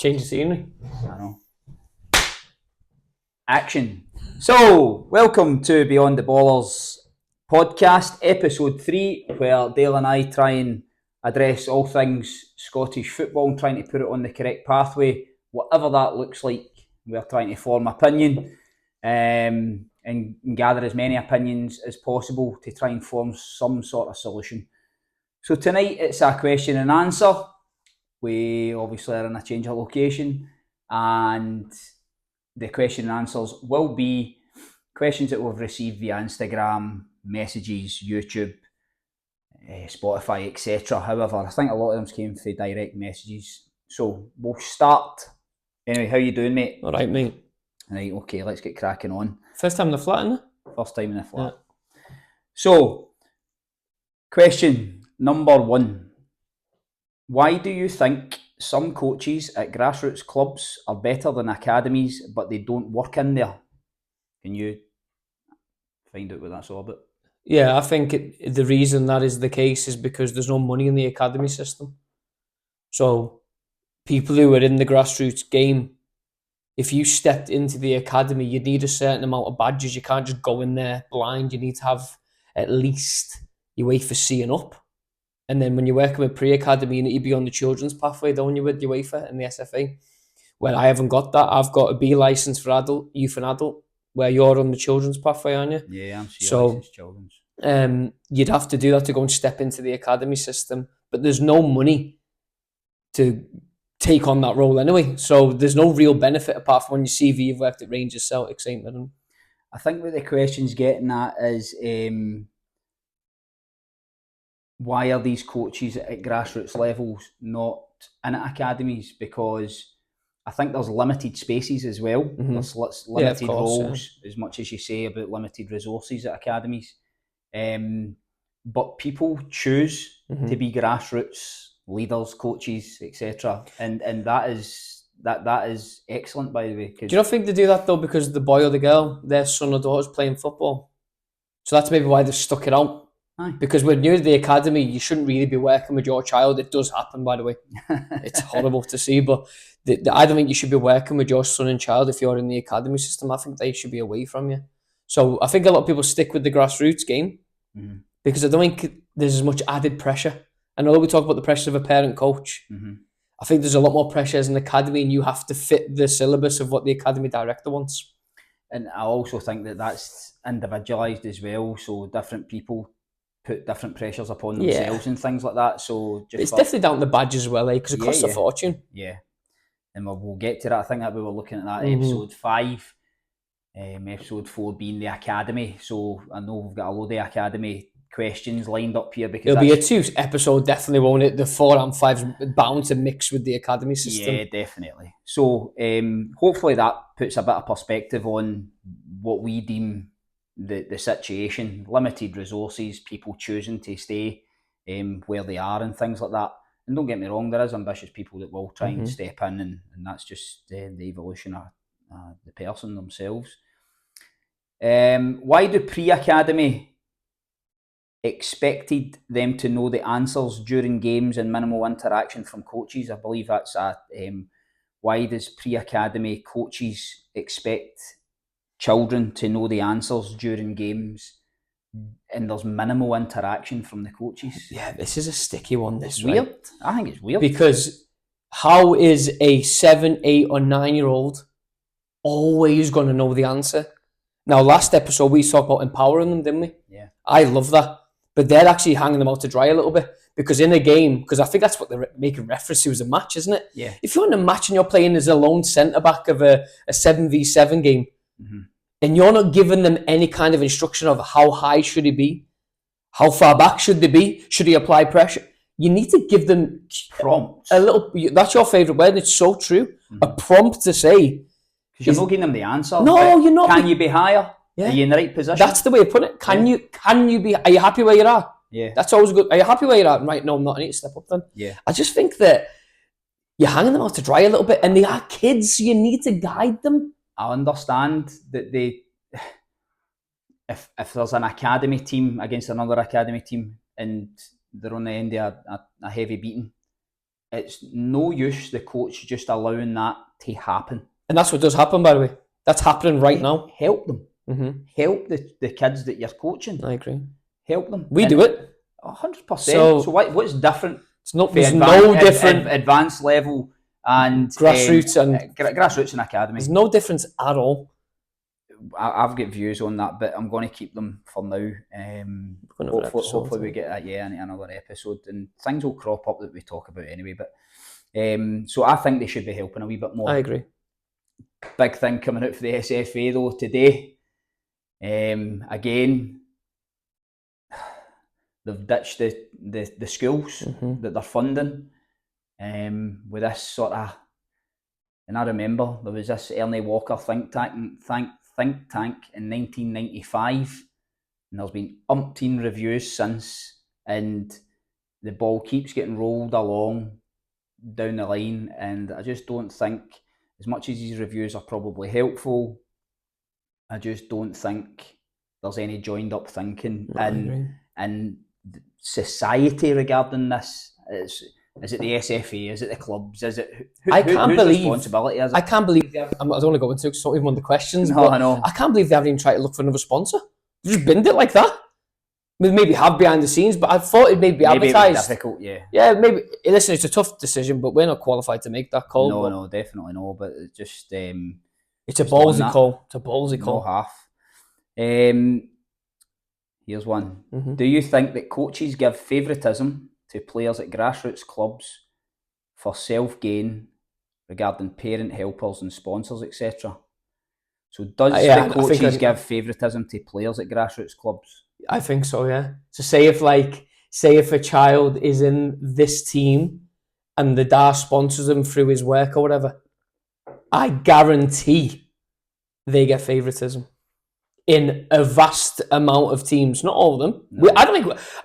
Change the scenery. I know. Action. So, welcome to Beyond the Ballers podcast, episode 3, where Dale and I try and address all things Scottish football and trying to put it on the correct pathway, whatever that looks like. We're trying to form opinion and gather as many opinions as possible to try and form some sort of solution. So tonight it's a question and answer. We obviously are in a change of location, and the question and answers will be questions that we've received via Instagram, messages, YouTube, Spotify, etc. However, I think a lot of them came through direct messages. So we'll start. Anyway, how you doing, mate? All right, mate. Right, okay, let's get cracking on. First time in the flat, isn't it? First time in the flat. Yeah. So, question number 1. Why do you think some coaches at grassroots clubs are better than academies, but they don't work in there? Can you find out what that's all about? Yeah, I think the reason that is the case is because there's no money in the academy system. So people who are in the grassroots game, if you stepped into the academy, you need a certain amount of badges. You can't just go in there blind. You need to have at least your UEFA C and up. And then when you're working with pre-academy, you need to be on the children's pathway, don't you, with UEFA and the SFA? Well, I haven't got that. I've got a B licence for adult, youth and adult, where you're on the children's pathway, aren't you? Yeah, I'm licensed children's. You'd have to do that to go and step into the academy system. But there's no money to take on that role anyway. So there's no real benefit apart from when you CV you've worked at Rangers, Celtic, St Mirren. I think what the question's getting at is why are these coaches at grassroots levels not in academies? Because I think there's limited spaces as well. Mm-hmm. There's limited roles, as much as you say about limited resources at academies. But people choose to be grassroots leaders, coaches, etc. And that is excellent, by the way. Do you not think they do that though because the boy or the girl, their son or daughter's playing football? So that's maybe why they've stuck it out. Aye. Because when you're at the academy, you shouldn't really be working with your child. It does happen, by the way. It's horrible to see, but I don't think you should be working with your son and child if you're in the academy system. I think they should be away from you. So I think a lot of people stick with the grassroots game because I don't think there's as much added pressure. And although we talk about the pressure of a parent coach, I think there's a lot more pressure as an academy, and you have to fit the syllabus of what the academy director wants. And I also think that that's individualised as well. So different people put different pressures upon themselves and things like that. So it's definitely down to the badge as well, because it costs a fortune. Yeah, and we'll get to that. I think that we were looking at that episode 5, episode 4 being the academy. So I know we've got a load of academy questions lined up here because it'll be a 2 episode, definitely, won't it? The 4 and 5's bound to mix with the academy system. Yeah, definitely. So hopefully that puts a bit of perspective on what we deem the situation, limited resources, people choosing to stay where they are and things like that. And don't get me wrong, there is ambitious people that will try and step in, and that's just the evolution of the person themselves. Why do pre-academy expected them to know the answers during games and minimal interaction from coaches? I believe that's why does pre-academy coaches expect children to know the answers during games and there's minimal interaction from the coaches? Yeah, this is a sticky one. It's weird. Right? I think it's weird. Because how is a 7, 8 or 9-year-old always going to know the answer? Now, last episode we talked about empowering them, didn't we? Yeah. I love that. But they're actually hanging them out to dry a little bit. Because in a game, because I think that's what they're making reference to as a match, isn't it? Yeah. If you're in a match and you're playing as a lone centre-back of a 7v7 game, and you're not giving them any kind of instruction of how high should he be, how far back should they be, should he apply pressure, you need to give them prompts. A little. That's your favourite word. It's so true. A prompt to say. Because you're not giving them the answer. No, you're not. Can you be higher? Yeah. Are you in the right position? That's the way of putting it. Can you be? Are you happy where you're at? Yeah. That's always good. Are you happy where you're at? Right. No, I'm not. I need to step up then. Yeah. I just think that you're hanging them out to dry a little bit, and they are kids. So you need to guide them. I understand that if there's an academy team against another academy team and they're on the end of a heavy beating, it's no use the coach just allowing that to happen. And that's what does happen, by the way. That's happening right now. Help them. Mm-hmm. Help the kids that you're coaching. I agree. Help them. We do it. 100%. So what's different? There's no different. Advanced level and grassroots and grassroots and academy. There's no difference at all. I've got views on that, but I'm going to keep them for now. Hopefully we get that another episode, and things will crop up that we talk about anyway. But so I think they should be helping a wee bit more. I agree. Big thing coming out for the SFA though today. Again, they've ditched the schools that they're funding. With this sort of, and I remember there was this Ernie Walker think tank in 1995, and there's been umpteen reviews since, and the ball keeps getting rolled along down the line, and I just don't think, as much as these reviews are probably helpful, I just don't think there's any joined up thinking in society regarding this. Is it the SFA? Is it the clubs? Is it whose responsibility is it? I can't believe I don't want to go into it because it's not even one of the questions. No, I know. I can't believe they haven't even tried to look for another sponsor. They just binned it like that. Maybe have behind the scenes, but I thought it may be advertised. Maybe it was difficult, yeah. Yeah, maybe. Listen, it's a tough decision, but we're not qualified to make that call. No, definitely no. But it's just it's a ballsy call. It's a ballsy call. No half. Here's one. Do you think that coaches give favouritism to players at grassroots clubs for self-gain regarding parent helpers and sponsors, etc.? So does the coaches give favouritism to players at grassroots clubs? I think so, yeah. So say if a child is in this team and the dad sponsors him through his work or whatever, I guarantee they get favouritism in a vast amount of teams. Not all of them. No.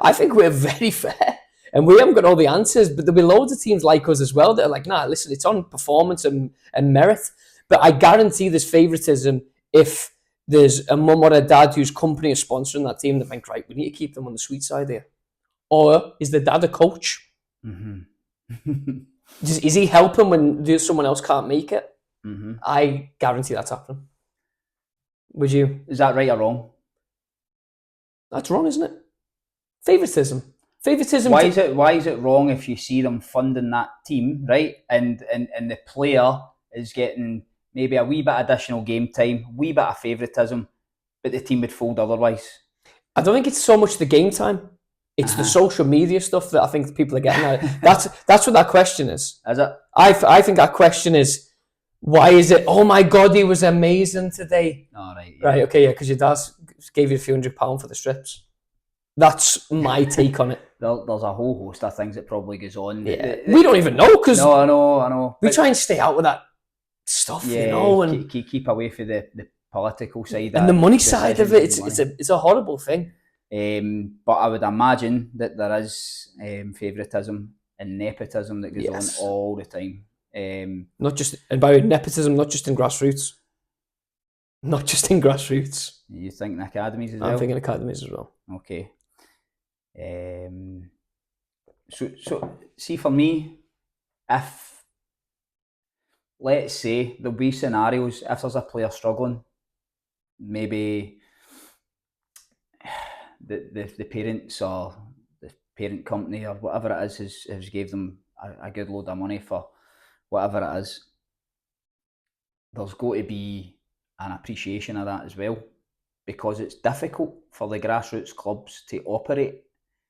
I think we're very fair. And we haven't got all the answers, but there'll be loads of teams like us as well that are like, nah, listen, it's on performance and merit. But I guarantee there's favouritism if there's a mum or a dad whose company is sponsoring that team that think, right, we need to keep them on the sweet side here. Or is the dad a coach? Mm-hmm. Is he helping when someone else can't make it? Mm-hmm. I guarantee that's happening. Would you? Is that right or wrong? That's wrong, isn't it? Favouritism. Why is it wrong if you see them funding that team, right? And the player is getting maybe a wee bit additional game time, wee bit of favouritism, but the team would fold otherwise? I don't think it's so much the game time. It's the social media stuff that I think people are getting at. That's what that question is. Is it? I think that question is, why is it, oh my God, he was amazing today. Oh, right. Yeah. Right, okay, yeah, because your dad gave you a few £100 for the strips. That's my take on it. There's a whole host of things that probably goes on. Yeah. We don't even know because I know. We try and stay out of that stuff, and keep away from the political side and the money side of it. It's a horrible thing. But I would imagine that there is favouritism and nepotism that goes on all the time. Not just, and by nepotism, not just in grassroots. Not just in grassroots. You think in academies as well? I'm thinking academies as well. Okay. So see, for me, if, let's say, there'll be scenarios, if there's a player struggling, maybe the parents or the parent company or whatever it is has gave them a good load of money for whatever it is, there's got to be an appreciation of that as well, because it's difficult for the grassroots clubs to operate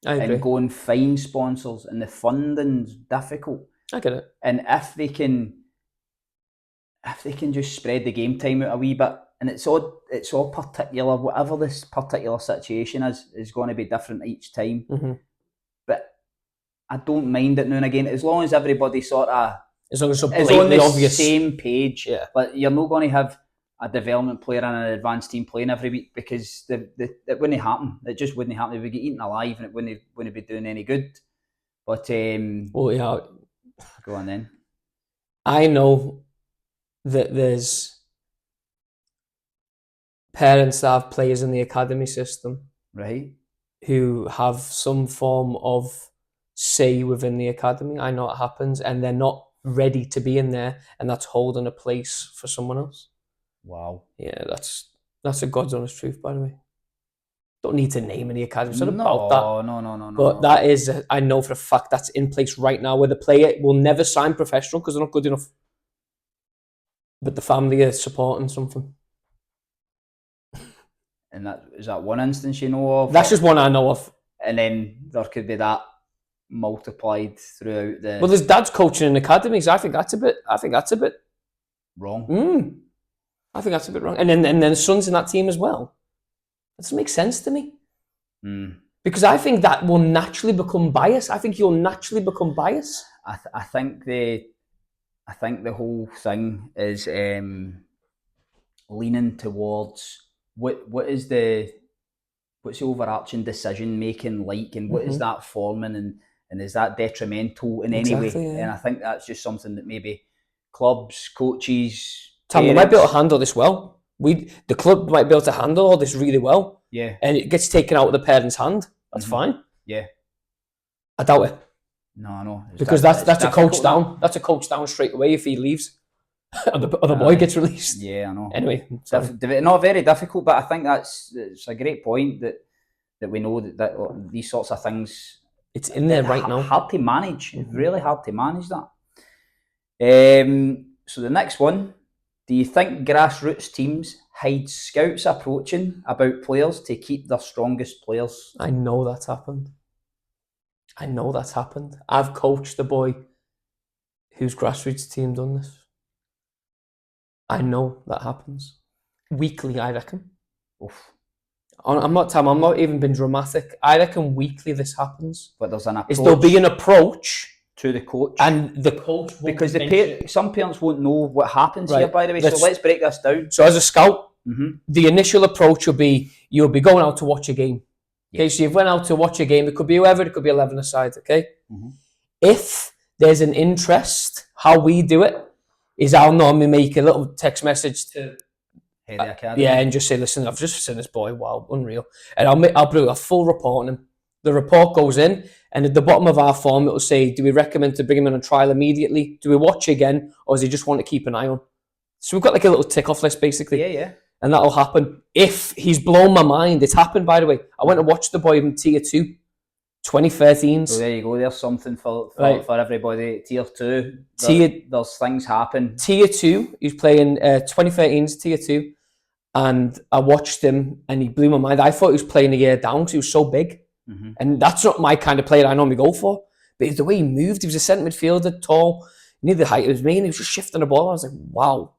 and go and find sponsors, and the funding's difficult. I get it. And if they can just spread the game time out a wee bit, and it's all particular, whatever this particular situation is going to be different each time. Mm-hmm. But I don't mind it now and again, as long as everybody sort of is on the obvious same page. Yeah. But you're not going to have a development player and an advanced team playing every week, because it wouldn't happen. It just wouldn't happen. They would get eaten alive, and it wouldn't be doing any good. But well, yeah. Go on then. I know that there's parents that have players in the academy system, right, who have some form of say within the academy. I know it happens, and they're not ready to be in there, and that's holding a place for someone else. Wow. Yeah, that's a God's honest truth, by the way. Don't need to name any academy. It's not No, about that. no. But that is, I know for a fact that's in place right now, where the player will never sign professional because they're not good enough. But the family are supporting something. And is that one instance you know of? That's just one I know of. And then there could be that multiplied throughout the. Well, there's dads coaching in academies. I think that's a bit wrong. I think that's a bit wrong. And then sons in that team as well. That doesn't make sense to me. Because I think that will naturally become bias. I think you'll naturally become biased. I think the whole thing is leaning towards what's the overarching decision making like, and what is that forming, and is that detrimental in any way? Yeah. And I think that's just something that maybe clubs, coaches, Tom, they might be able to handle this well. The club might be able to handle all this really well. Yeah. And it gets taken out of the parent's hand. That's fine. Yeah. I doubt it. No. Because that's a coach down. That's a coach down straight away if he leaves. or the boy gets released. Yeah, I know. Anyway. Not very difficult, but I think it's a great point that we know that these sorts of things, it's in there right now. Hard to manage. Really hard to manage that. So the next one, do you think grassroots teams hide scouts approaching about players to keep their strongest players? I know that's happened. I've coached a boy whose grassroots team done this. I know that happens. Weekly, I reckon. Oof. I'm not even being dramatic. I reckon weekly this happens. But there's an approach. There'll be an approach to the coach, and the coach won't, because some parents won't know what happens here, by the way. So let's break this down. So as a scout, the initial approach will be you'll be going out to watch a game. Yeah. Okay, so you've went out to watch a game. It could be whoever. It could be 11 aside. Okay. If there's an interest, how we do it is I'll normally make a little text message to the academy. Yeah, and just say, listen, I've just seen this boy. Wow, unreal. And I'll put a full report on him. The report goes in, and at the bottom of our form, it will say, do we recommend to bring him in on trial immediately? Do we watch again? Or does he just want to keep an eye on? So we've got like a little tick-off list, basically. Yeah. And that'll happen. If he's blown my mind, it's happened, by the way. I went to watch the boy in Tier 2, 2013. So there you go. There's something for everybody. Tier 2, there's things happen. Tier 2, he's playing 2013's Tier 2. And I watched him, and he blew my mind. I thought he was playing a year down because he was so big. And that's not my kind of player I normally go for. But the way he moved, he was a centre midfielder, tall, near the height as me, and he was just shifting the ball. I was like, wow.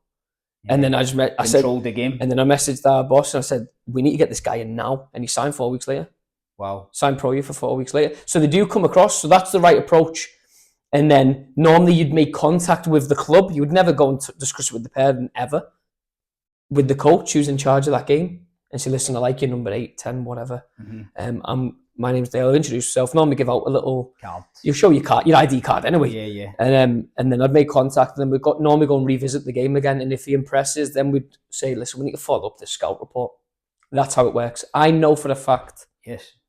Yeah. And then I controlled the game. And then I messaged our boss and I said, we need to get this guy in now. And he signed 4 weeks later. Wow. Signed pro year for 4 weeks later. So they do come across. So that's the right approach. And then normally you'd make contact with the club. You would never go and discuss it with the parent ever. With the coach who's in charge of that game. And say, listen, I like your number 8, 10, whatever. My name's Dale. I'll introduce yourself. Normally give out a little card. You'll show your card, your ID card anyway. Yeah. And then I'd make contact, and then we'd normally go and revisit the game again. And if he impresses, then we'd say, listen, we need to follow up this scout report. That's how it works. I know for a fact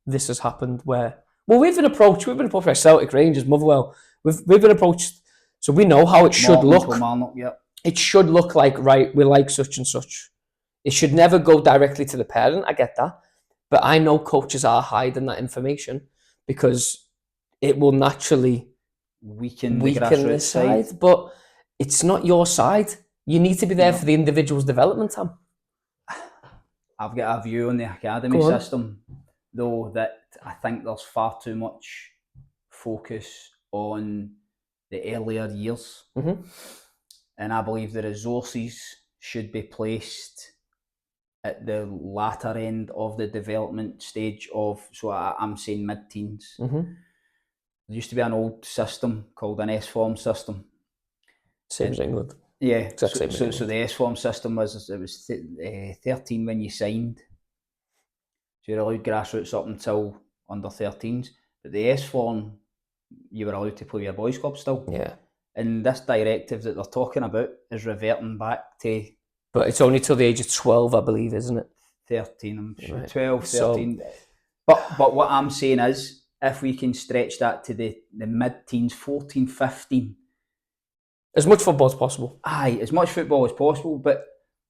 this has happened where, we've been approached by Celtic, Rangers, Motherwell. We've been approached, so we know how it should look. It should look like, right, we like such and such. It should never go directly to the parent. I get that. But I know coaches are hiding that information because it will naturally weaken the side. But it's not your side. You need to be there for the individual's development, Tom. I've got a view on the academy system, though, that I think there's far too much focus on the earlier years. And I believe the resources should be placed at the latter end of the development stage of, so I'm saying mid-teens. There used to be an old system called an S-form system. Same as England. Yeah, so the S-form system was 13 when you signed. So you're allowed grassroots up until under 13s. But the S-form, you were allowed to play your boys' club still. Yeah. And this directive that they're talking about is reverting back to... But it's only till the age of 12, I believe, isn't it? 13, I'm sure. 12, 13. So, but what I'm saying is, if we can stretch that to the mid-teens, 14, 15. As much football as possible. Aye, as much football as possible, but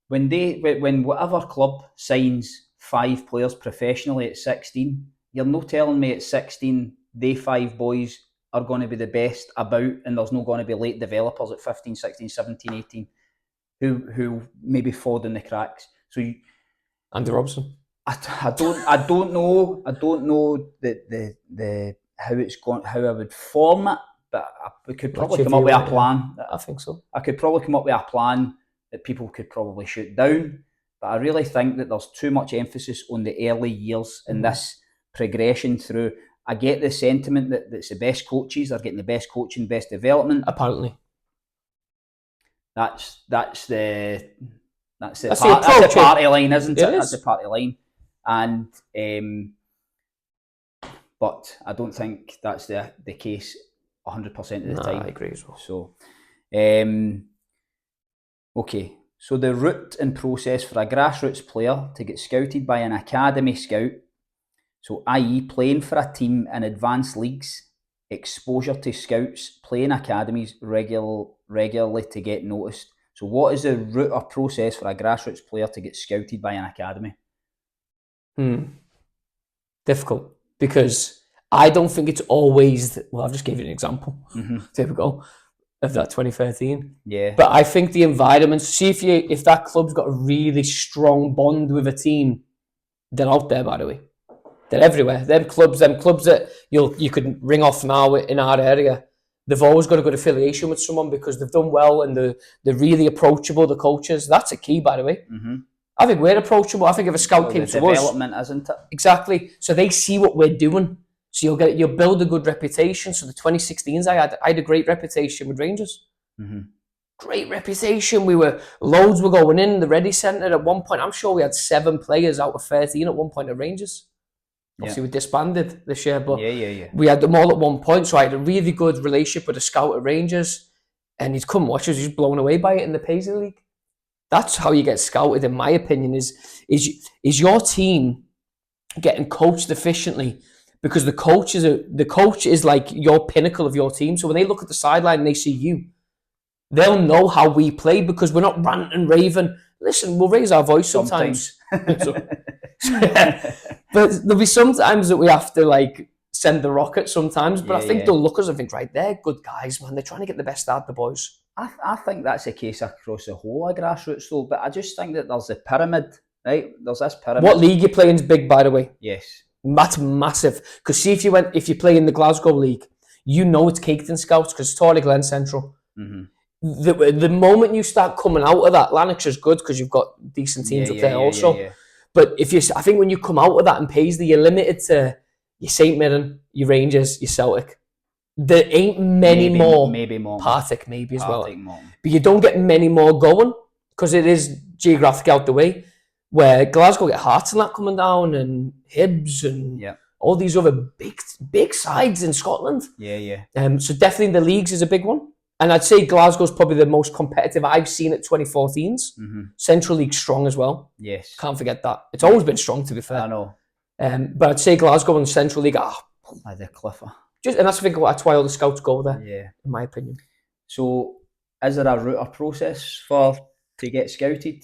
when whatever club signs 5 players professionally at 16, you're no telling me at 16 they 5 boys are going to be the best about, and there's not going to be late developers at 15, 16, 17, 18 who maybe fall in the cracks. So Andy Robson. I don't know the how it's going, how I would form it, but we could probably come up with a plan. I think so. I could probably come up with a plan that people could probably shoot down, but I really think that there's too much emphasis on the early years in this progression through. I get the sentiment that it's the best coaches are getting the best coaching, best development. Apparently, that's the party line, isn't it? That's the party line, and but I don't think that's the case 100% of the time. I agree as well. So, okay. So the route and process for a grassroots player to get scouted by an academy scout, so i.e. playing for a team in advanced leagues, exposure to scouts, playing academies regularly to get noticed. So what is the route or process for a grassroots player to get scouted by an academy? Difficult, because I don't think it's always, well, I've just gave you an example, typical of that 2013. Yeah. But I think the environment, see if that club's got a really strong bond with a team, they're out there, by the way. They're everywhere. Them clubs that you could ring off now in our area, they've always got a good affiliation with someone because they've done well and they're really approachable, the coaches. That's a key, by the way. I think we're approachable. I think if a scout came to us... development, isn't it? Exactly. So they see what we're doing. So you'll build a good reputation. So the 2016s, I had a great reputation with Rangers. Great reputation. Loads were going in the Ready Centre at one point. I'm sure we had 7 players out of 13 at one point at Rangers. Obviously, we disbanded this year, but we had them all at one point. So I had a really good relationship with a scout at Rangers, and he'd come watch us. He's blown away by it in the Paisley League. That's how you get scouted, in my opinion. Is your team getting coached efficiently? Because the coach is like your pinnacle of your team. So when they look at the sideline and they see you, they'll know how we play because we're not ranting and raving. Listen, we'll raise our voice sometimes. But there'll be sometimes that we have to send the rocket sometimes. But I think they'll look at us and think, right, they're good guys, man. They're trying to get the best out of the boys. I think that's the case across the whole of grassroots though. But I just think that there's a pyramid, right? There's this pyramid. What league you're playing is big, by the way. Yes. That's massive. Because see, if you play in the Glasgow League, you know it's caked in scouts because it's Tory Glen Central. The moment you start coming out of that, Lanarkshire's good because you've got decent teams up there also. But I think when you come out of that in Paisley, you're limited to your St Mirren, your Rangers, your Celtic. There ain't many more. Maybe more. Partick maybe as well. More. But you don't get many more going because it is geographically out the way. Where Glasgow get Hearts and that coming down, and Hibs and all these other big sides in Scotland. So definitely the leagues is a big one. And I'd say Glasgow's probably the most competitive I've seen at 2014s. Central League's strong as well. Yes. Can't forget that. It's always been strong, to be fair. I know. But I'd say Glasgow and Central League are... the cliffer. And that's why all the scouts go there, in my opinion. So, is there a route or process to get scouted?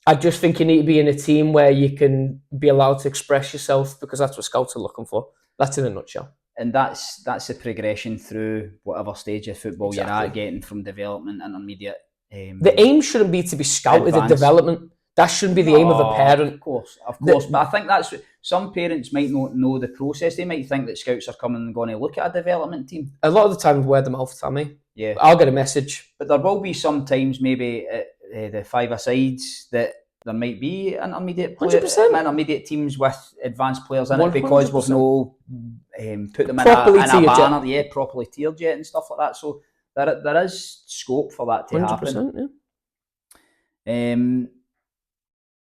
I just think you need to be in a team where you can be allowed to express yourself because that's what scouts are looking for. That's in a nutshell. And that's the progression through whatever stage of football you're at, getting from development, intermediate. The aim shouldn't be to be scouted at development. That shouldn't be the aim of a parent. Of course. But I think that's some parents might not know the process. They might think that scouts are coming and going to look at a development team. A lot of the time, word of mouth, Tammy. Yeah. I'll get a message. But there will be some times maybe at the 5-a-sides that there might be intermediate teams with advanced players in 100%. It because we've no put them in a banner, properly tiered yet and stuff like that. So there is scope for that to 100%, happen.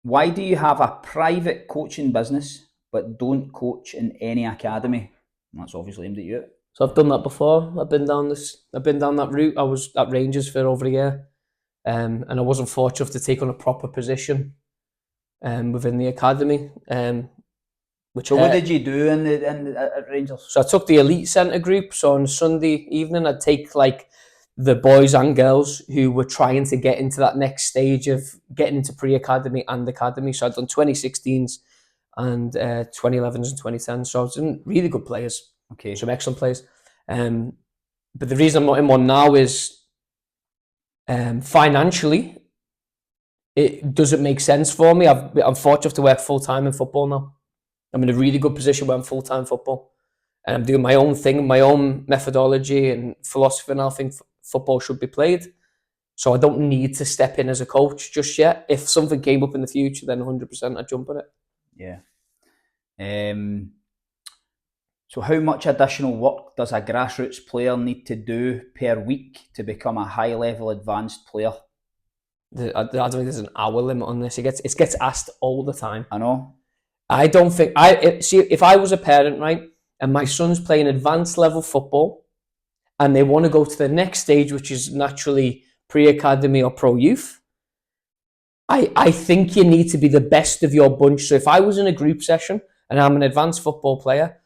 Why do you have a private coaching business but don't coach in any academy? That's obviously aimed at you. So I've done that before. I've been down that route. I was at Rangers for over a year. And I wasn't fortunate to take on a proper position within the academy. which So what hurt. did you do at Rangers? So I took the elite centre group. So on Sunday evening, I'd take like the boys and girls who were trying to get into that next stage of getting into pre-academy and academy. So I'd done 2016s and 2011s and 2010s. So I was in really good players, Okay. some excellent players. But the reason I'm not in one now is financially, it doesn't make sense for me. I'm fortunate to work full-time in football now. I'm in a really good position where I'm full-time football. And I'm doing my own thing, my own methodology and philosophy, and I think football should be played. So I don't need to step in as a coach just yet. If something came up in the future, then 100% I'd jump on it. Yeah. So how much additional work does a grassroots player need to do per week to become a high-level advanced player? I don't think there's an hour limit on this. It gets asked all the time. I know. I don't think see if I was a parent, right, and my son's playing advanced level football, and they want to go to the next stage, which is naturally pre-academy or pro youth. I think you need to be the best of your bunch. So if I was in a group session and I'm an advanced football player,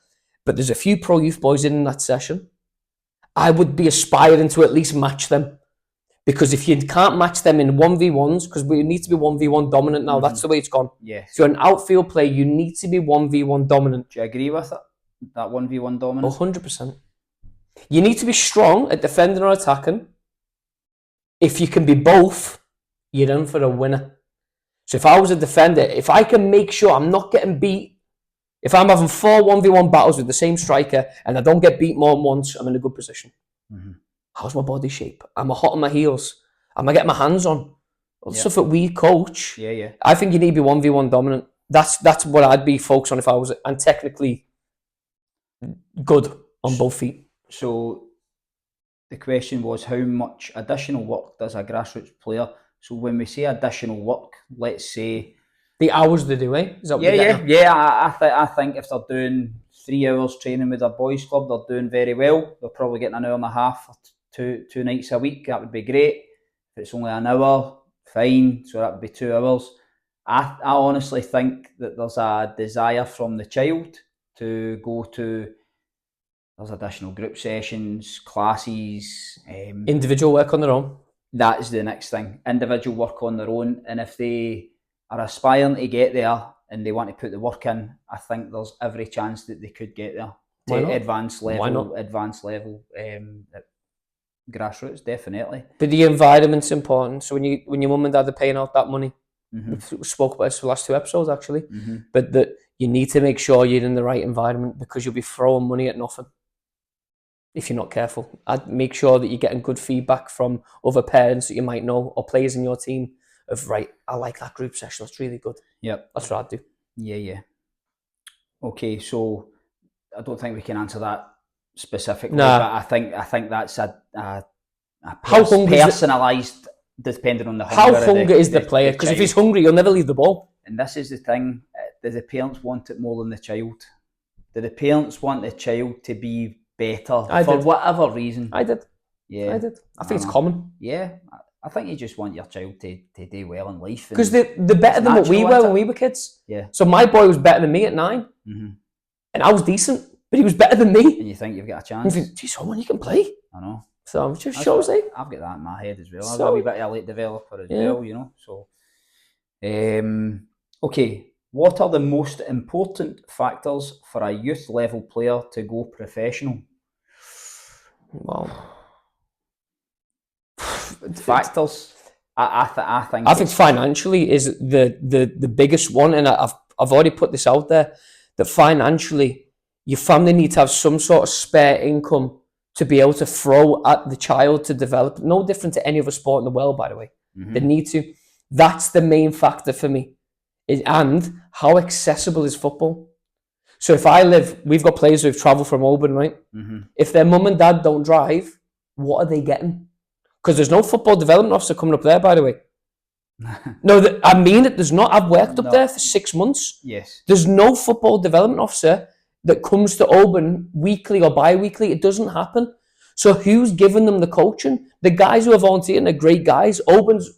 but there's a few pro youth boys in that session, I would be aspiring to at least match them. Because if you can't match them in 1v1s, because we need to be 1v1 dominant now, that's the way it's gone. Yes. If you're an outfield player, you need to be 1v1 dominant. Do you agree with it? That 1v1 dominance? 100%. You need to be strong at defending or attacking. If you can be both, you're in for a winner. So if I was a defender, if I can make sure I'm not getting beat, if I'm having 4 1v1 battles with the same striker and I don't get beat more than once, I'm in a good position. Mm-hmm. How's my body shape? Am I hot on my heels? Am I getting my hands on? All the stuff that we coach. Yeah. I think you need to be 1v1 dominant. That's what I'd be focused on if I was, and technically good on both feet. So the question was, how much additional work does a grassroots player? So when we say additional work, let's say the hours they do, eh? Is that what I think if they're doing 3 hours training with their boys club, they're doing very well. They're probably getting an hour and a half or two nights a week. That would be great. If it's only an hour, fine. So that would be 2 hours. I honestly think that there's a desire from the child to go to. There's additional group sessions, classes, individual work on their own. That's the next thing. Individual work on their own, and if they are aspiring to get there and they want to put the work in, I think there's every chance that they could get there to advanced level. Grassroots, definitely. But the environment's important. So when your mum and dad are paying out that money, we spoke about this for the last 2 episodes actually, but that you need to make sure you're in the right environment, because you'll be throwing money at nothing if you're not careful. I'd make sure that you're getting good feedback from other parents that you might know or players in your team of, right, I like that group session, that's really good. Yep. That's what I'd do. Yeah. Okay, so I don't think we can answer that specifically, but I think that's a personalised, depending on the hunger. How hungry is the player? Because if he's hungry, he'll never leave the ball. And this is the thing, do the parents want it more than the child? Do the parents want the child to be better for whatever reason? I did. Yeah. I did. I think it's common. Yeah. I think you just want your child to do well in life. Because they're better than what we were when we were kids. Yeah. So my boy was better than me at 9. And I was decent, but he was better than me. And you think you've got a chance. And you think, geez, someone you can play. I know. So it just shows, eh? I've got that in my head as well. I've got a wee bit of a late developer as well, you know. So, okay. What are the most important factors for a youth level player to go professional? Well, factors. I think financially is the biggest one, and I've already put this out there, that financially your family need to have some sort of spare income to be able to throw at the child to develop. No different to any other sport in the world, by the way. They need to. That's the main factor for me. And how accessible is football? So if we've got players who've travelled from Auburn, right? If their mum and dad don't drive, what are they getting? Because there's no football development officer coming up there, by the way. No, I mean it. There's not. I've worked up there for 6 months. Yes. There's no football development officer that comes to Auburn weekly or bi-weekly. It doesn't happen. So who's giving them the coaching? The guys who are volunteering are great guys. Auburn's,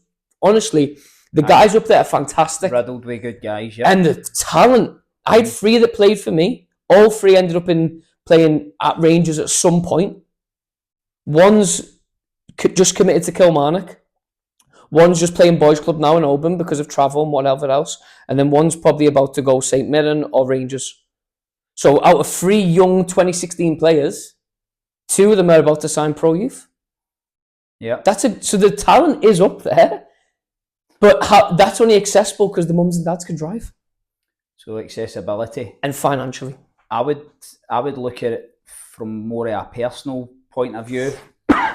honestly, the guys up there are fantastic. Riddled with good guys, yeah. And the talent, I had 3 that played for me. All 3 ended up in playing at Rangers at some point. One's just committed to Kilmarnock. One's just playing boys club now in Oban because of travel and whatever else. And then one's probably about to go St Mirren or Rangers. So out of 3 young 2016 players, 2 of them are about to sign pro youth. Yeah. So the talent is up there. But that's only accessible because the mums and dads can drive. So accessibility. And financially. I would look at it from more of a personal point of view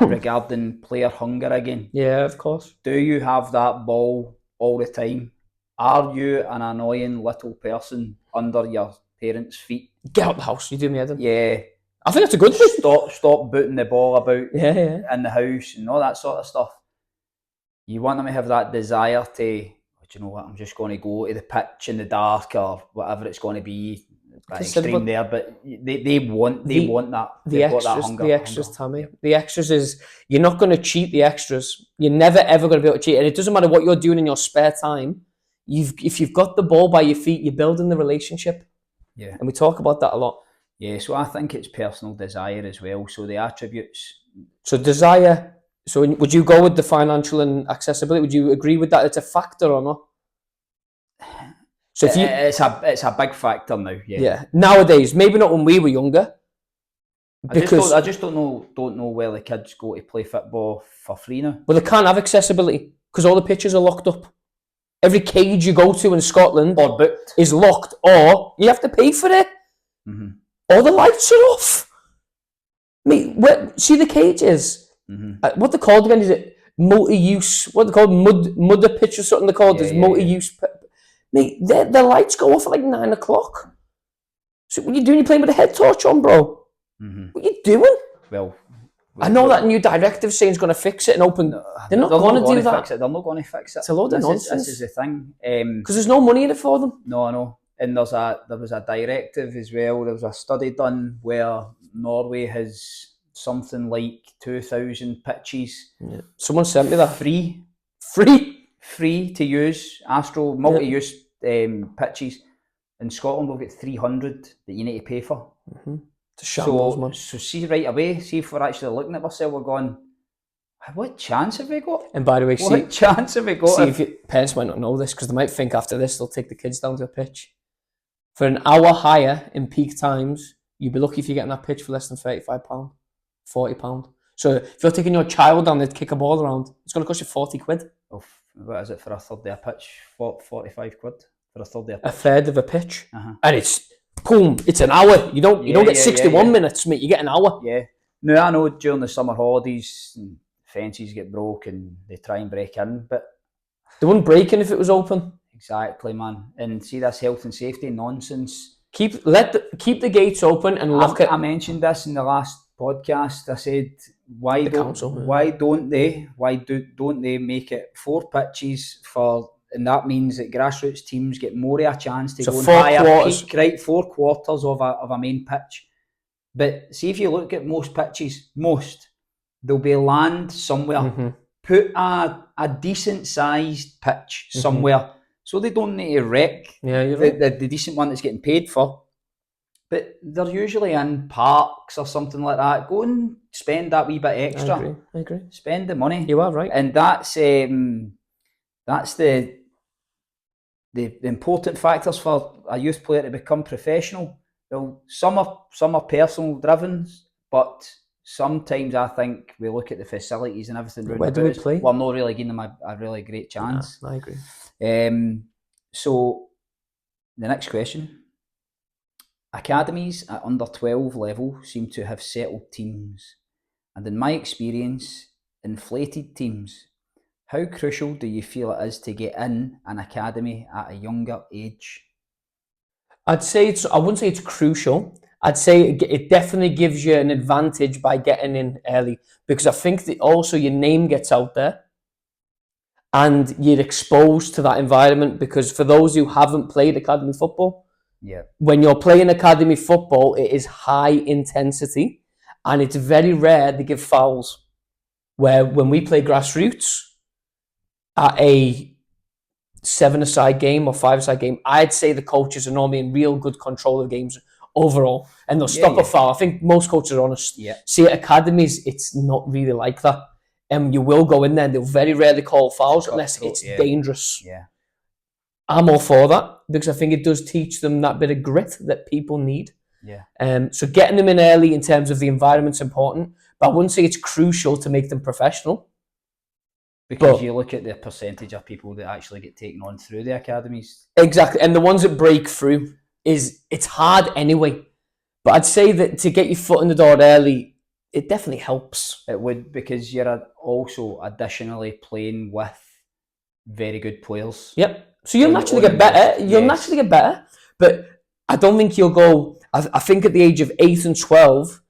regarding player hunger again. Yeah, of course. Do you have that ball all the time? Are you an annoying little person under your parents' feet? Get out the house, you do me head in. Yeah. I think that's a good thing. Stop booting the ball about in the house and all that sort of stuff. You want them to have that desire to, do you know what, I'm just going to go to the pitch in the dark or whatever it's going to be. Extreme there, but they want that. The extras, Tammy. The extras is, you're not going to cheat the extras. You're never ever going to be able to cheat. And it doesn't matter what you're doing in your spare time. If you've got the ball by your feet, you're building the relationship. Yeah. And we talk about that a lot. Yeah, so I think it's personal desire as well. So the attributes. So desire. So would you go with the financial and accessibility? Would you agree with that? It's a factor or not? So if it's a big factor now. Yeah. Nowadays, maybe not when we were younger. I just don't know where the kids go to play football for free now. Well, they can't have accessibility because all the pitches are locked up. Every cage you go to in Scotland or booked is locked, or you have to pay for it. Mm-hmm. Or the lights are off. See the cages. Mm-hmm. What they're called again? Is it multi-use? What they're called? Mudder pitch or something they're called? Is multi-use. Mate, the lights go off at like 9 o'clock. So what are you doing? You're playing with a head torch on, bro. Mm-hmm. What are you doing? Well, I know that new directive saying it's going to fix it and open. No, they're not going to do that. They're not going to fix it. It's a load of nonsense. This is the thing. Because there's no money in it for them. No, I know. And there was a directive as well. There was a study done where Norway has something like 2,000 pitches. Yeah. Someone sent me that. Free to use. Multi-use pitches. In Scotland, we've got 300 that you need to pay for. Mm-hmm. It's a shambles, man. So see right away, see if we're actually looking at ourselves, we're going, what chance have we got? And by the way, chance have we got? See, if parents might not know this, because they might think after this they'll take the kids down to a pitch. For an hour hire in peak times, you'd be lucky if you're getting that pitch for less than £35, £40. So if you're taking your child down there to kick a ball around, it's going to cost you 40 quid. Oh, what is it for a third day a pitch? 45 quid for a third day a pitch? A third of a pitch. Uh-huh. And it's an hour. You don't get 61 minutes, mate. You get an hour. Yeah. No, I know during the summer holidays, fences get broke and they try and break in, but they wouldn't break in if it was open. Exactly, man. And see this health and safety nonsense. Keep the gates open and lock it. I mentioned this in the last podcast. I said, why don't they make it 4 pitches for? And that means that grassroots teams get more of a chance to go and hire peak, right? 4 quarters of a main pitch. But see, if you look at most pitches, there'll be land somewhere. Mm-hmm. Put a decent sized pitch somewhere, so they don't need to wreck the decent one that's getting paid for. But they're usually in parks or something like that. Go and spend that wee bit extra. I agree. Spend the money. You are right. And that's the important factors for a youth player to become professional. Well, some are personal driven, but sometimes I think we look at the facilities and everything. Where do we play? Well, I'm not really giving them a really great chance. Yeah, I agree. So the next question. Academies at under 12 level seem to have settled teams, and in my experience, inflated teams. How crucial do you feel it is to get in an academy at a younger age? I wouldn't say it's crucial. I'd say it definitely gives you an advantage by getting in early, because I think that also your name gets out there and you're exposed to that environment. Because for those who haven't played academy football, when you're playing academy football, it is high intensity and it's very rare they give fouls. Where when we play grassroots at a 7-a-side game or 5-a-side game, I'd say the coaches are normally in real good control of games overall, and they'll stop a foul. I think most coaches are honest. Yeah. See, at academies, it's not really like that. You will go in there and they'll very rarely call fouls unless it's dangerous. Yeah. I'm all for that because I think it does teach them that bit of grit that people need. Yeah. So getting them in early in terms of the environment's important, but I wouldn't say it's crucial to make them professional. Because you look at the percentage of people that actually get taken on through the academies. Exactly, and the ones that break through, it's hard anyway. But I'd say that to get your foot in the door early, it definitely helps. It would, because you're also additionally playing with very good players. Yep. So you'll naturally get better. You'll naturally get better. But I don't think you'll go... I think at the age of 8 and 12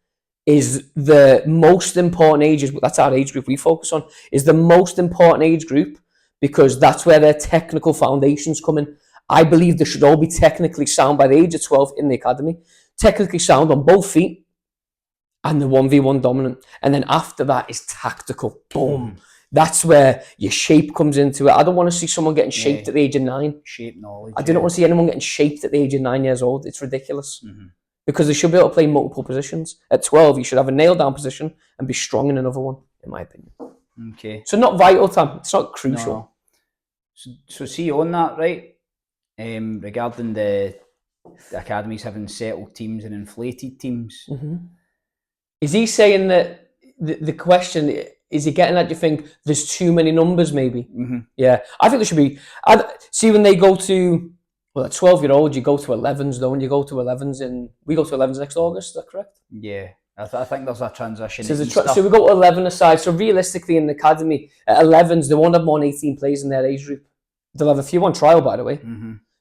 is the most important ages. That's our age group we focus on. Is the most important age group because that's where their technical foundations come in. I believe they should all be technically sound by the age of 12 in the academy. Technically sound on both feet and the 1v1 dominant. And then after that is tactical. Boom. That's where your shape comes into it. I don't want to see someone getting shaped at the age of 9. Shape knowledge. I do not want to see anyone getting shaped at the age of 9 years old. It's ridiculous. Because they should be able to play multiple positions. At 12, you should have a nailed-down position and be strong in another one, in my opinion. Okay. So not vital, Tam. It's not crucial. No. So see on that, right? Regarding the academies having settled teams and inflated teams. Is he saying that the question... Is he getting at, you think, there's too many numbers, maybe? Yeah. I think there should be... See, when they go to... Well, at 12-year-old, you go to 11s, though, and you go to 11s in... We go to 11s next August, is that correct? Yeah. I think there's a transition. So we go to 11 aside. So realistically, in the academy, at 11s, they won't have more than 18 players in their age group. They'll have a few on trial, by the way.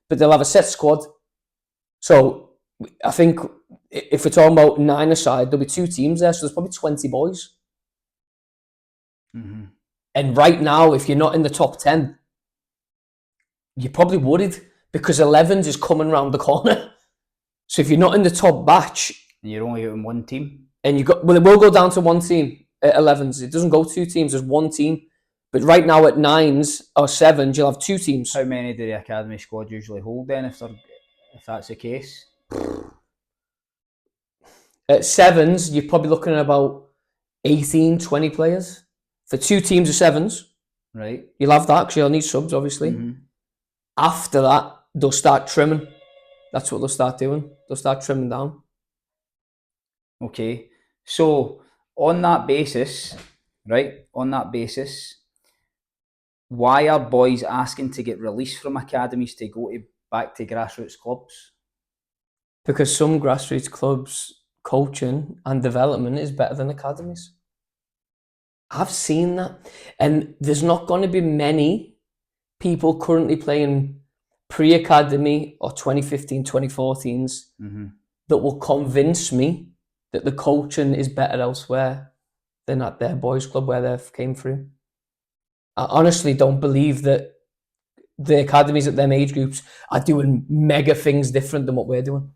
But they'll have a set squad. So I think if we're talking about 9 aside, there'll be 2 teams there, so there's probably 20 boys. And right now, if you're not in the top 10, you're probably worried because 11s is coming around the corner. So if you're not in the top batch, and you're only in one team, and it will go down to one team at 11s. It doesn't go 2 teams. There's one team. But right now at 9s or 7s, you'll have 2 teams. How many do the academy squad usually hold then, if that's the case? At 7s, you're probably looking at about 18, 20 players. For 2 teams of 7s, right? You'll have that because you'll need subs, obviously. After that, they'll start trimming. That's what they'll start doing. They'll start trimming down. Okay. So, on that basis, right? On that basis, why are boys asking to get released from academies to go back to grassroots clubs? Because some grassroots clubs' coaching and development is better than academies. I've seen that. And there's not going to be many people currently playing pre-academy or 2015, 2014s that will convince me that the coaching is better elsewhere than at their boys' club where they came through. I honestly don't believe that the academies at them age groups are doing mega things different than what we're doing.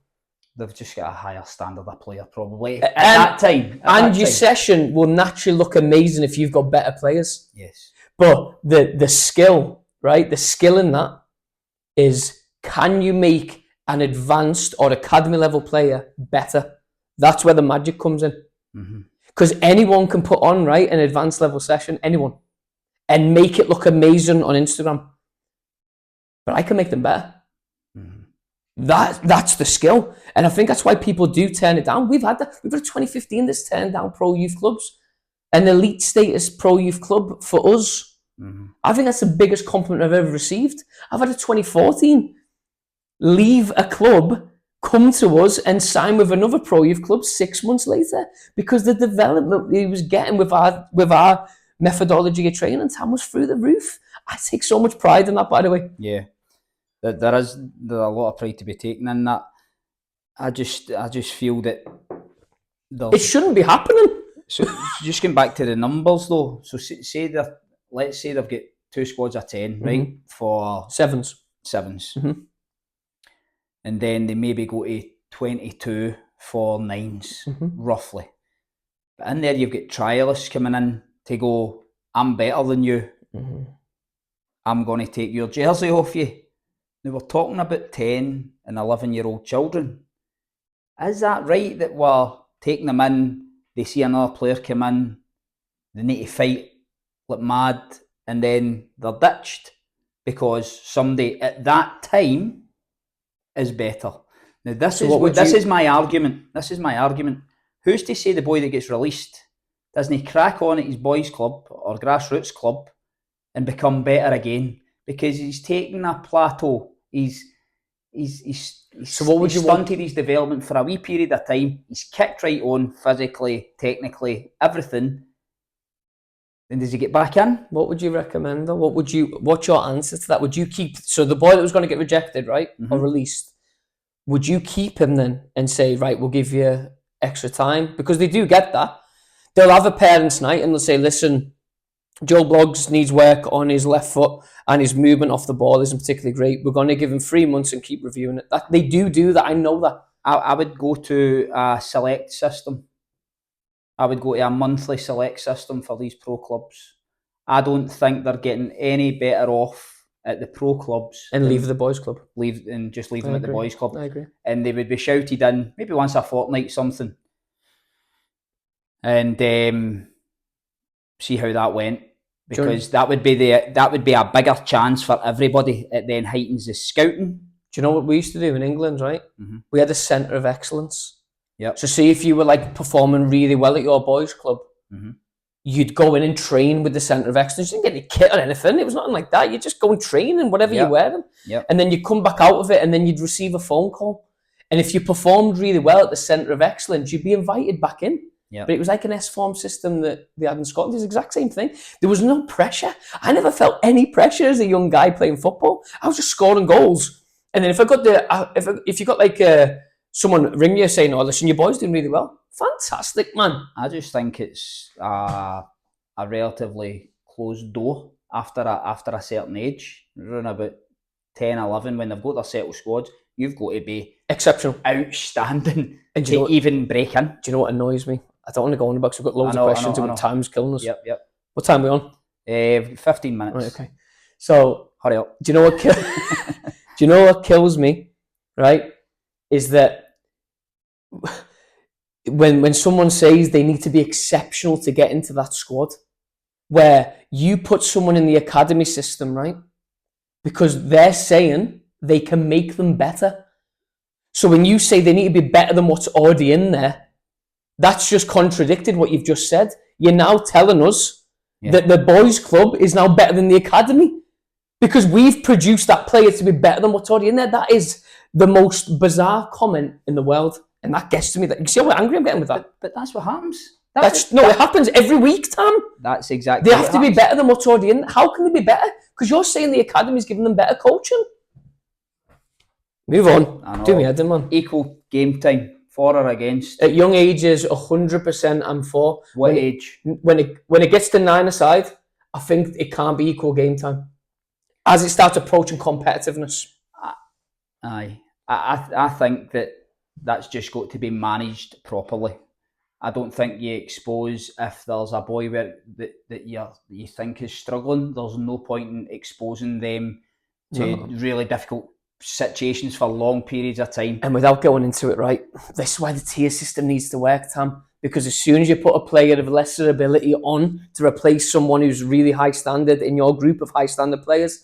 They've just got a higher standard of player probably at that time. And your session will naturally look amazing if you've got better players. Yes. But the skill, right? The skill in that is, can you make an advanced or academy level player better? That's where the magic comes in. Because anyone can put on, right, an advanced level session, anyone, and make it look amazing on Instagram. But I can make them better. That's the skill. And I think that's why people do turn it down. We've had a 2015 that's turned down pro youth clubs. An elite status pro youth club for us. I think that's the biggest compliment I've ever received. I've had a 2014 leave a club, come to us and sign with another pro youth club 6 months later because the development he was getting with our methodology of training time was through the roof. I take so much pride in that, by the way. Yeah. There's a lot of pride to be taken in that. I just feel that it shouldn't be happening. So just going back to the numbers though. So let's say they've got 2 squads of 10, right? For 7s. And then they maybe go to 22 for 9s, roughly. But in there you've got trialists coming in to go, I'm better than you. I'm going to take your jersey off you. Now we're talking about 10 and 11-year-old children. Is that right that we're taking them in, they see another player come in, they need to fight like mad, and then they're ditched because somebody at that time is better? Now this is my argument. This is my argument. Who's to say the boy that gets released doesn't he crack on at his boys' club or grassroots club and become better again? Because he's taken a plateau. He's stunted his development for a wee period of time. He's kicked right on physically, technically, everything. Then does he get back in? What would you recommend though? What's your answer to that? Would you keep, so the boy that was going to get rejected, right, or released, would you keep him then and say, right, we'll give you extra time? Because they do get that. They'll have a parents' night and they'll say, listen, Joe Bloggs needs work on his left foot and his movement off the ball isn't particularly great. We're going to give him 3 months and keep reviewing it. They do that. I know that. I would go to a select system. I would go to a monthly select system for these pro clubs. I don't think they're getting any better off at the pro clubs. And leave the boys' club. Leave them at the boys' club. I agree. And they would be shouted in maybe once a fortnight something. And see how that went. Because that would be a bigger chance for everybody. It then heightens the scouting. Do you know what we used to do in England, right? Mm-hmm. We had a centre of excellence. Yep. So see if you were like performing really well at your boys' club, you'd go in and train with the centre of excellence. You didn't get any kit or anything. It was nothing like that. You just go and train and whatever you're wearing. Yep. And then you come back out of it and then you'd receive a phone call. And if you performed really well at the centre of excellence, you'd be invited back in. Yep. But it was like an S-form system that they had in Scotland. It's the exact same thing. There was no pressure. I never felt any pressure as a young guy playing football. I was just scoring goals. And then if I got if you got like someone ring you saying, "Oh, listen, your boy's doing really well," fantastic, man. I just think it's a relatively closed door after a certain age. Around about 10, 11, when they've got their settled squads, you've got to be exceptional, outstanding, and to even break in. Do you know what annoys me? I don't want to go on about because we've got loads of questions and time's killing us. Yep. What time are we on? 15 minutes. Right, okay. So hurry up. Do you know what kills me? Right, is that when someone says they need to be exceptional to get into that squad, where you put someone in the academy system, right, because they're saying they can make them better. So when you say they need to be better than what's already in there, that's just contradicted what you've just said. You're now telling us that the boys' club is now better than the academy because we've produced that player to be better than what's already in there. That is the most bizarre comment in the world. And that gets to me. You see how angry I'm getting with that? But that's what happens. It happens every week, Tam. That's exactly They have to be better than what's already in. How can they be better? Because you're saying the academy's giving them better coaching. Move on. Do me head in, man. Equal game time. For or against? At young ages, 100% I'm for. What age? When it gets to 9-a-side, I think it can't be equal game time. As it starts approaching competitiveness. Aye. I think that's just got to be managed properly. I don't think you expose, if there's a boy that you think is struggling, there's no point in exposing them to really difficult situations for long periods of time. And without going into it, right, this is why the tier system needs to work, Tam. Because as soon as you put a player of lesser ability on to replace someone who's really high standard in your group of high standard players,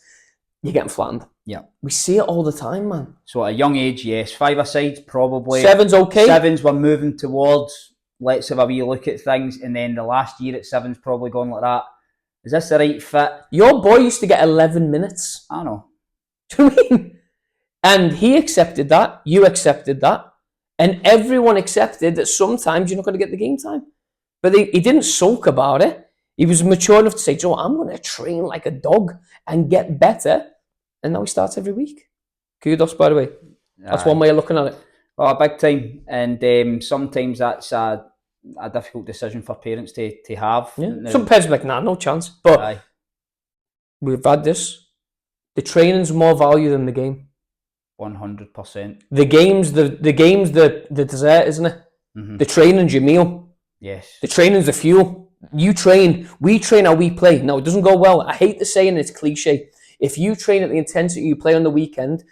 you're getting flattened. Yeah. We see it all the time, man. So at a young age, yes. 5-a-sides, probably. 7's okay. 7's we're moving towards, let's have a wee look at things, and then the last year at 7's probably gone like that. Is this the right fit? Your boy used to get 11 minutes. I know. Do you know what I mean? And he accepted that, you accepted that, and everyone accepted that sometimes you're not going to get the game time. But he didn't sulk about it. He was mature enough to say, Joe, I'm going to train like a dog and get better. And now he starts every week. Kudos, by the way. That's one way of looking at it. Oh, big time. And sometimes that's a difficult decision for parents to have. Yeah. Some parents are like, nah, no chance. But we've had this. The training's more value than the game. 100%. The game's the dessert, isn't it? Mm-hmm. The training's your meal. Yes. The training's the fuel. You train, we train how we play. Now, it doesn't go well. I hate the saying, it's cliche. If you train at the intensity you play on the weekend,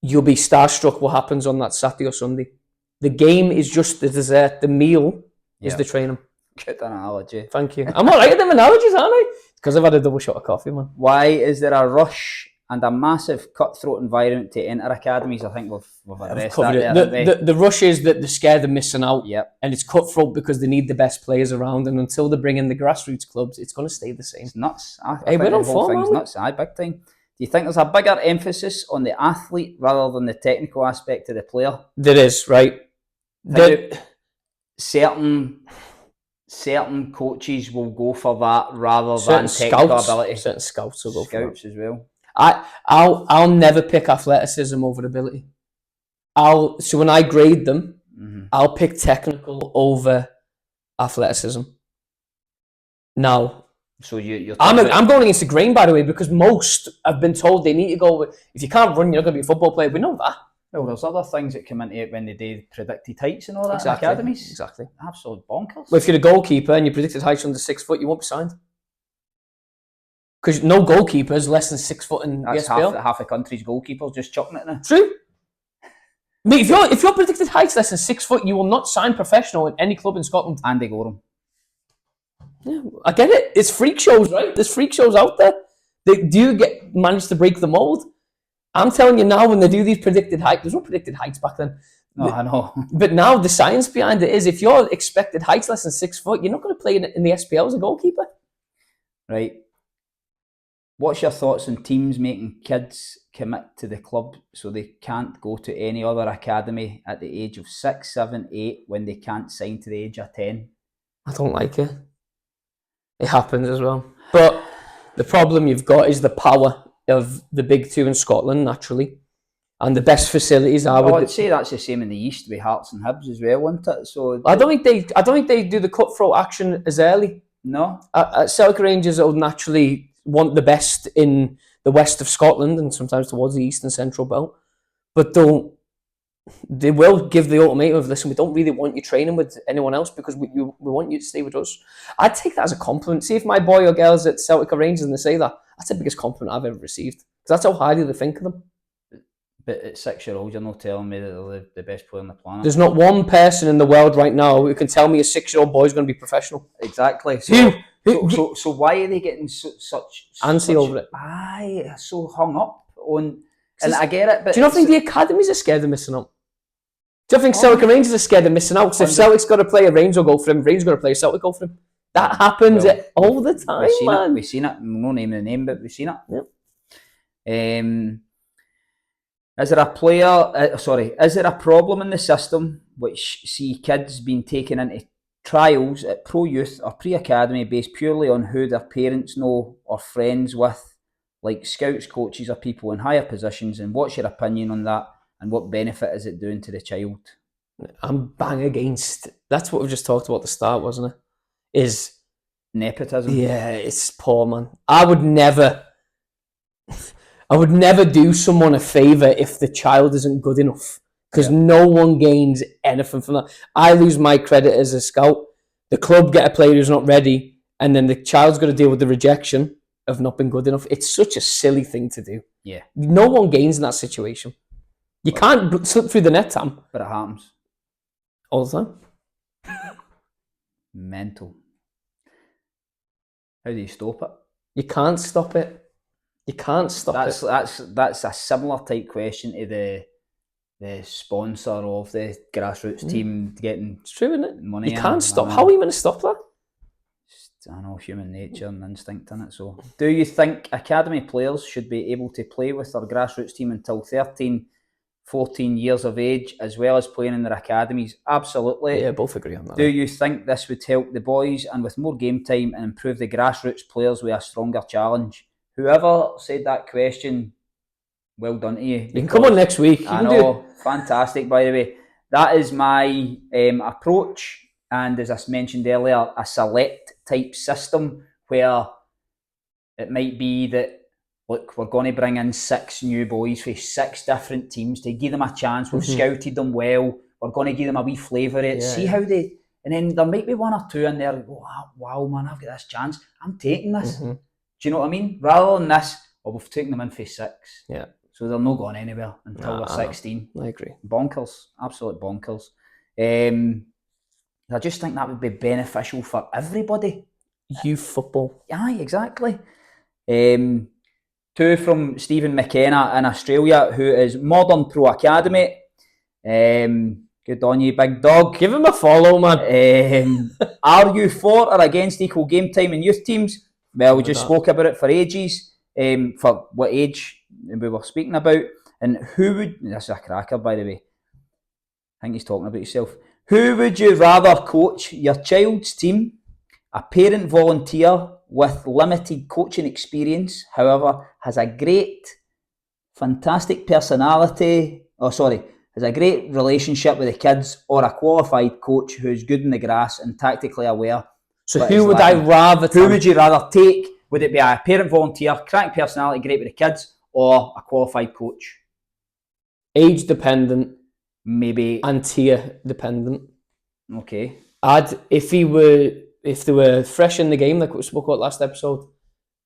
you'll be starstruck what happens on that Saturday or Sunday. The game is just the dessert. The meal is the training. Good analogy. Thank you. I'm all right at them analogies, aren't I? Because I've had a double shot of coffee, man. Why is there a rush and a massive cutthroat environment to enter academies? I think we've addressed that there, haven't we? The rush is that they're scared of missing out. Yep. And it's cutthroat because they need the best players around. And until they bring in the grassroots clubs, it's going to stay the same. It's nuts. I Hey, think we're the on whole form, thing's aren't we? nuts. Aye, big time. Do you think there's a bigger emphasis on the athlete rather than the technical aspect of the player? There is, right? Certain coaches will go for that rather than technical ability. Certain scouts will go for that. As well. I'll never pick athleticism over ability. So when I grade them, I'll pick technical over athleticism. Now, so I'm going against the grain, by the way, because most have been told they need to go with, if you can't run, you're not going to be a football player. We know that. Well, there's other things that come into it when they do predicted heights and all that in academies. Exactly. Absolute bonkers. Well, if you're a goalkeeper and your predicted height's under 6 foot, you won't be signed. Because no goalkeeper is less than 6 foot in That's the SPL. half the country's goalkeepers just chucking it now. True. Mate, if your predicted height's less than 6 foot, you will not sign professional in any club in Scotland. And they go them. Yeah, I get it. It's freak shows, right? There's freak shows out there. They do manage to break the mold. I'm telling you now, when they do these predicted heights, there's no predicted heights back then. No, I know. But now the science behind it is if your expected height's less than 6 foot, you're not going to play in the SPL as a goalkeeper. Right. What's your thoughts on teams making kids commit to the club so they can't go to any other academy at the age of 6, 7, 8 when they can't sign to the age of 10? I don't like it. It happens as well. But the problem you've got is the power of the big two in Scotland, naturally. And the best facilities are I'd say that's the same in the East with Hearts and Hibs as well, isn't it? So I don't think they do the cutthroat action as early. No. Celtic Rangers will naturally want the best in the west of Scotland and sometimes towards the east and central belt. But they will give the ultimatum of, listen, we don't really want you training with anyone else because we want you to stay with us. I'd take that as a compliment. See if my boy or girl's at Celtic or Rangers and they say that, that's the biggest compliment I've ever received. Because that's how highly they think of them. But at 6-year-old, you're not telling me that they're the best player on the planet. There's not one person in the world right now who can tell me a 6-year-old boy is going to be professional. Exactly. So why are they getting such antsy over it? Aye, so hung up on. And I get it, but do you not think the academies are scared of missing out? Do you think Celtic and Rangers are scared of missing out? Because if Celtic's got to play a Rangers, will go for him. Rangers got to play a Celtic, go for him. That happens all the time, man. We've seen it. No naming the name, but we've seen it. Yep. Is there a problem in the system which see kids being taken into trials at pro youth or pre-academy based purely on who their parents know or friends with, like scouts, coaches or people in higher positions? And what's your opinion on that? And what benefit is it doing to the child? I'm bang against. That's what we just talked about at the start, wasn't it? Is nepotism. Yeah, it's poor, man. I would never do someone a favour if the child isn't good enough, because no one gains anything from that. I lose my credit as a scout. The club get a player who's not ready, and then the child's got to deal with the rejection of not being good enough. It's such a silly thing to do. Yeah. No one gains in that situation. You can't slip through the net, Tam. But it happens. All the time. Mental. How do you stop it? You can't stop it. You can't stop it. That's a similar type question to the sponsor of the grassroots team getting it's true, isn't it? Money. You can't stop. How are you going to stop that? I know, human nature and instinct in it. So, do you think academy players should be able to play with their grassroots team until 13, 14 years of age, as well as playing in their academies? Absolutely. Yeah, both agree on that. Do you think this would help the boys and with more game time and improve the grassroots players with a stronger challenge? Whoever said that question, well done to you. You can come on next week. I know, fantastic, by the way. That is my approach. And as I mentioned earlier, a select type system where it might be that, look, we're going to bring in 6 new boys for 6 different teams to give them a chance. We've scouted them well. We're going to give them a wee flavour of it. See how they... And then there might be 1 or 2 in there. Go, wow, man, I've got this chance. I'm taking this. Do you know what I mean? Rather than this, Well, we've taken them in for 6. Yeah. So they're not going anywhere until they're 16. I agree. Bonkers. Absolute bonkers. I just think that would be beneficial for everybody. Youth football. Aye, exactly. 2 from Stephen McKenna in Australia, who is Modern Pro Academy. Good on you, big dog. Give him a follow, man. Are you for or against equal game time in youth teams? Well, we just spoke about it for ages. For what age we were speaking about. And who would... This is a cracker, by the way. I think he's talking about himself. Who would you rather coach your child's team? A parent volunteer with limited coaching experience, however, has a fantastic personality, has a great relationship with the kids, or a qualified coach who's good in the grass and tactically aware. So who would I rather take? Who would you rather take? Would it be a parent volunteer, cracking personality, great with the kids, or a qualified coach? Age dependent. Maybe. And tier dependent. Okay. If they were fresh in the game, like we spoke about last episode,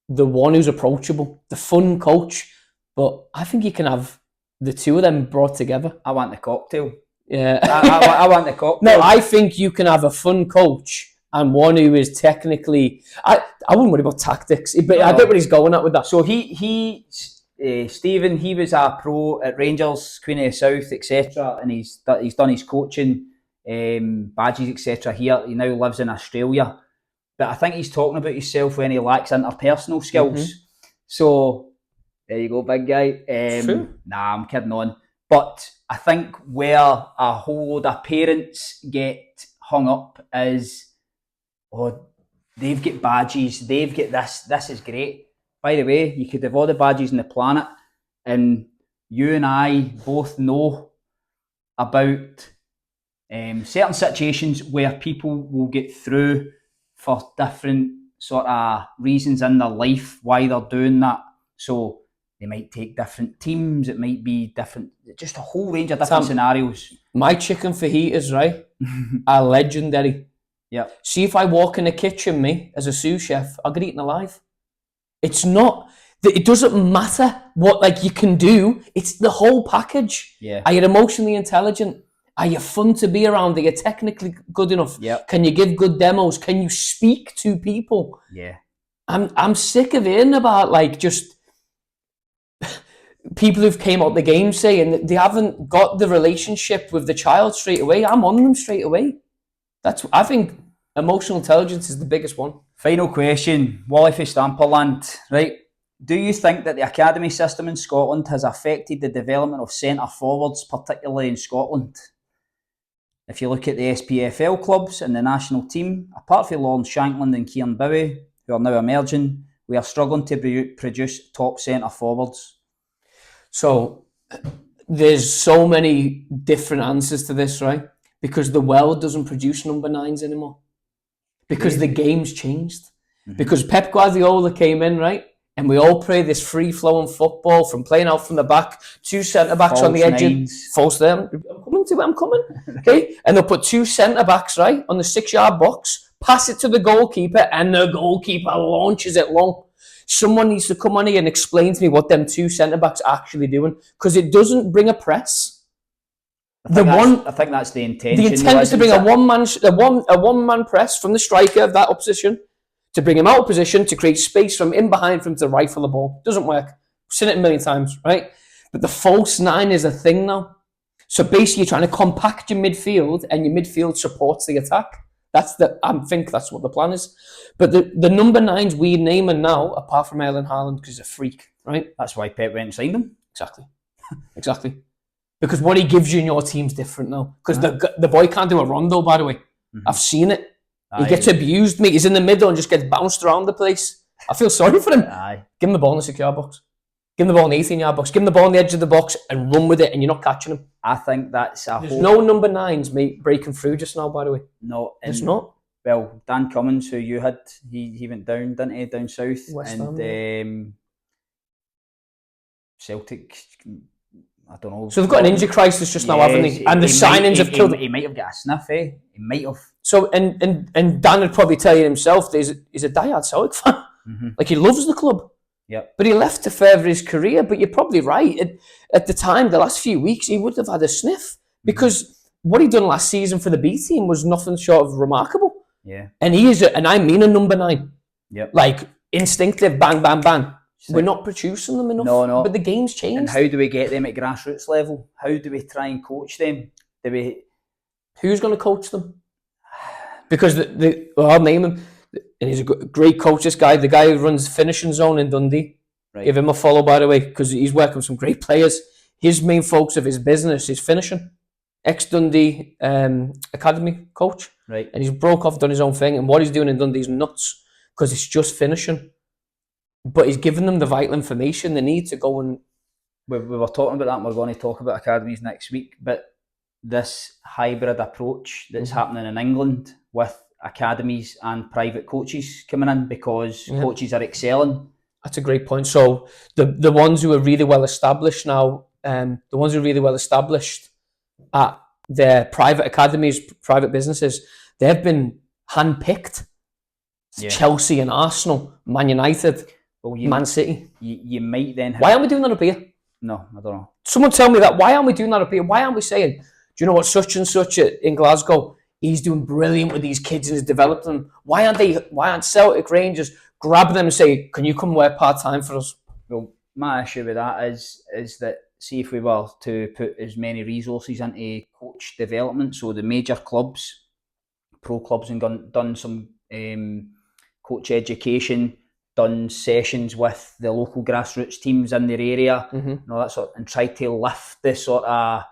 the one who's approachable, the fun coach. But I think you can have the two of them brought together. I want the cocktail. Yeah. I want the cocktail. No, I think you can have a fun coach and one who is technically... I wouldn't worry about tactics, but I get what he's going at with that. So Stephen, he was a pro at Rangers, Queen of the South, etc. And he's done his coaching badges, etc. here. He now lives in Australia. But I think he's talking about himself when he lacks interpersonal skills. Mm-hmm. So... There you go, big guy. True. Nah, I'm kidding on. But I think where a whole load of parents get hung up is, they've got badges, they've got this is great. By the way, you could have all the badges on the planet, and you and I both know about certain situations where people will get through for different sort of reasons in their life why they're doing that. So they might take different teams, it might be different, just a whole range of different scenarios. My chicken fajitas, right, are legendary. Yeah. See, if I walk in the kitchen, me, as a sous chef, I'll get eaten alive. It's not, it doesn't matter what you can do, it's the whole package. Yeah. Are you emotionally intelligent? Are you fun to be around? Are you technically good enough? Yep. Can you give good demos? Can you speak to people? Yeah. I'm sick of hearing about just people who've came out the game saying they haven't got the relationship with the child straight away. I'm on them straight away. I think emotional intelligence is the biggest one. Final question, Wally for Stamperland, right? Do you think that the academy system in Scotland has affected the development of centre forwards, particularly in Scotland? If you look at the SPFL clubs and the national team, apart from Lawrence Shankland and Kieran Bowie, who are now emerging, we are struggling to produce top centre forwards. So there's so many different answers to this, right? Because the world doesn't produce number 9s anymore. Because the game's changed. Mm-hmm. Because Pep Guardiola came in, right? And we all play this free-flowing football from playing out from the back, 2 centre-backs on the edge. False there. I'm coming. Okay? And they'll put 2 centre-backs, right, on the 6-yard box, pass it to the goalkeeper, and the goalkeeper launches it long. Someone needs to come on here and explain to me what them 2 centre-backs are actually doing, because it doesn't bring a press. I think that's the intention. The intent is to bring a one-man press from the striker of that opposition, to bring him out of position, to create space from in behind for him to rifle the ball. Doesn't work. I've seen it a million times, right? But the false 9 is a thing now. So basically, you're trying to compact your midfield, and your midfield supports the attack. I think that's what the plan is. But the number 9s we naming now, apart from Erling Haaland, because he's a freak, right? That's why Pep went and signed him. Exactly. Because what he gives you in your team's different now. Because the boy can't do a rondo, by the way. Mm-hmm. I've seen it. He gets abused, mate. He's in the middle and just gets bounced around the place. I feel sorry for him. Give him the ball in the 6-yard box. Give him the ball in the 18-yard box. Give him the ball on the edge of the box and run with it, and you're not catching him. I think that's There's no number 9s, mate, breaking through just now, by the way. No. It's not. Well, Dan Cummins, who you had, he went down, didn't he, down south? West and Ham. Celtic, I don't know. So they've got an injury crisis just now, haven't they? And the signings have killed him. He might have got a sniff, eh? He might have. So, and Dan would probably tell you himself, he's a diehard Celtic fan. Mm-hmm. He loves the club. Yep. But he left to further his career. But you're probably right. At the time, the last few weeks, he would have had a sniff because what he done last season for the B team was nothing short of remarkable. Yeah. And he is, and I mean a number 9. Yep. Like instinctive, bang, bang, bang. We're not producing them enough. No. But the game's changed. And how do we get them at grassroots level? How do we try and coach them? Who's going to coach them? Because I'll name him, and he's a great coach. This guy, the guy who runs Finishing Zone in Dundee. Right. Give him a follow, by the way, because he's working with some great players. His main focus of his business is finishing. Ex-Dundee academy coach. Right. And he's broke off, done his own thing. And what he's doing in Dundee is nuts because it's just finishing. But he's giving them the vital information they need to go and... We were talking about that, and we're going to talk about academies next week, but this hybrid approach that's happening in England with academies and private coaches coming in because coaches are excelling. That's a great point. So the ones who are really well established now, the ones who are really well established at their private academies, private businesses, they've been handpicked. Yeah. Chelsea and Arsenal, Man United, Man City. You might then have... Why aren't we doing that up here? No, I don't know. Someone tell me that. Why aren't we doing that up here? Why aren't we saying, do you know what, such and such in Glasgow, he's doing brilliant with these kids and he's developing them. Why aren't Celtic, Rangers grabbing them and say, can you come work part-time for us? Well, my issue with that is that, see, if we were to put as many resources into coach development, so the major clubs, pro clubs, and done some coach education, done sessions with the local grassroots teams in their area, and all that sort, and tried to lift the sort of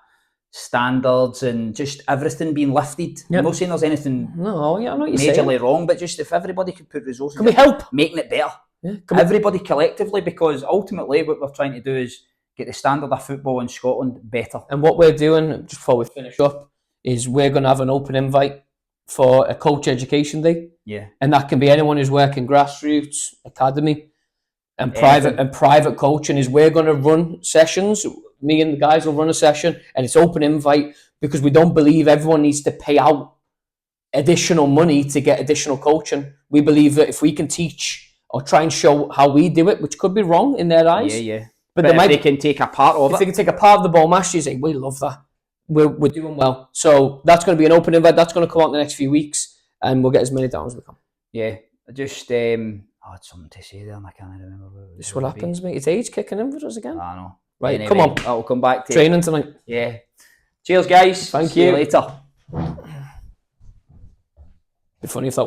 standards and just everything being lifted. Yep. I'm not saying there's anything I know what you're majorly wrong, but just if everybody could put resources, can we help making it better? Yeah. Everybody collectively, because ultimately what we're trying to do is get the standard of football in Scotland better. And what we're doing, just before we finish up, is we're going to have an open invite for a coach education day. Yeah. And that can be anyone who's working grassroots, academy, and private coaching. Is we're going to run sessions. Me and the guys will run a session, and it's open invite because we don't believe everyone needs to pay out additional money to get additional coaching. We believe that if we can teach or try and show how we do it, which could be wrong in their eyes. Yeah. But they can take a part of it. If they can take a part of the ball match, you say, we love that. We're doing well. So that's going to be an open invite. That's going to come out in the next few weeks, and we'll get as many down as we can. Yeah. Just, I had something to say there and I can't remember. This is what happens, mate. It's age kicking in for us again. I know. Right, anyway, come on. I'll come back to training tonight. Yeah. Cheers, guys. Thank See you you later. It'd be funny if that was